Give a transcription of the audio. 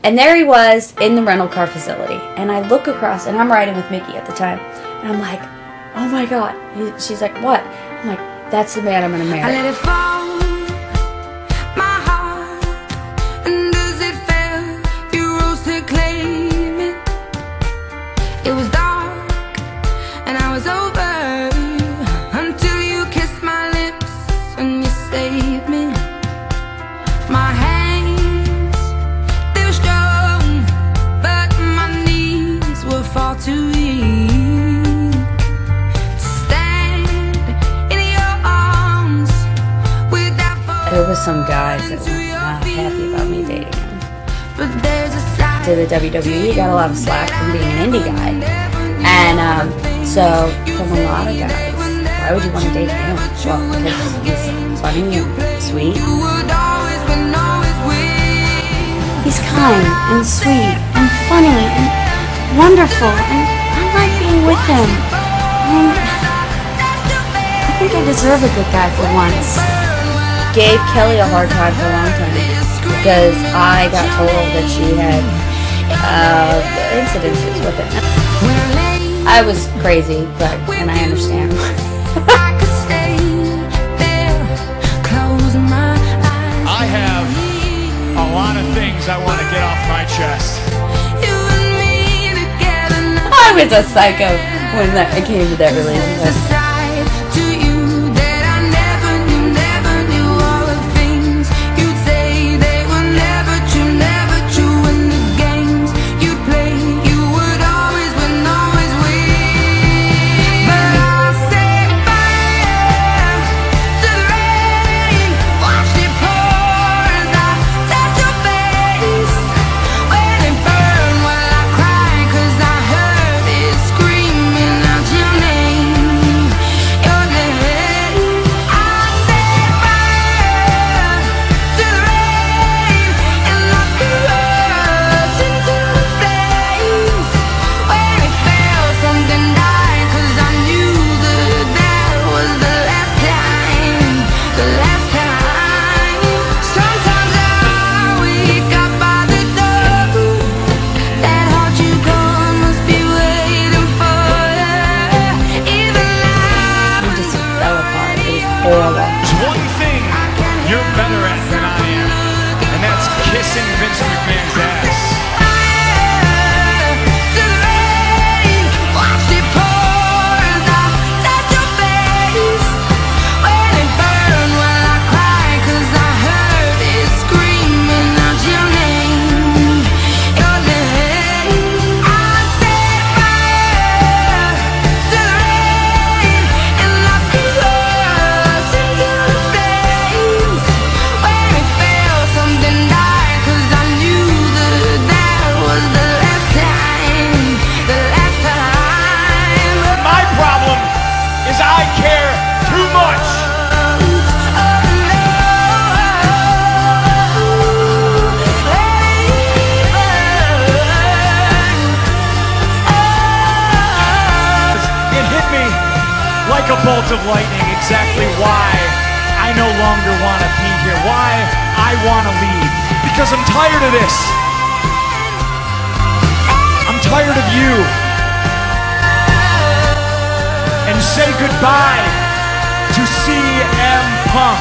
And there he was in the rental car facility. And I look across, and I'm riding with Mickey at the time. And I'm like, oh my God. She's like, what? I'm like, that's the man I'm going to marry. I let it fall, my heart. And as it fell, you rose to claim it. It was dark, and I was over. Until you kissed my lips, and you saved me. My hands, they were strong, but my knees were far too weak to stand in your arms without falling. There was some guys that were not happy about me dating him. But there's a side To the WWE, got a lot of slack from being an indie guy. And so, from a lot of guys, why would you want to date him? Well, because he's funny and sweet. you would always win, always win. He's kind and sweet and funny and wonderful, and I like being with him. I think I deserve a good guy for once. Gave Kelly a hard time for a long time because I got told that she had incidences with him. I was crazy, and I understand. I could stay there, close my eyes. I have a lot of things I want to get off my chest. You and me together now. I was a psycho when it came to that There's a relationship. side to you that I never knew. All the things you'd say, they were never true, never true. And the games you play, you would always win, always win. But I set fire to the rain, watched it pour as I touched your face. When it burned, while I cried, 'cause I heard it screaming out your name, your name. I set fire to the rain and locked us into the flames. When it fell, something died, 'cause I knew that was the last time, the last time. Sometimes I wake up by the door. That heart you gone must be waiting for you. Even It now just fell apart. It was horrible. There's one thing you're better at than I am, and that's kissing Vince McMahon's ass. to the rain, watched it pour as I touched your face. When it burned, while I cried, 'cause I heard it screaming out your name, your name. I set fire to the rain and locked us into the flames. When it fell, something died, 'cause I knew that was the last time, the last time. My problem is I care too much. It hit me like a bolt of lightning exactly why I no longer want to be here, why I want to leave. Because I'm tired of this. I'm tired of you. And say goodbye to CM Punk.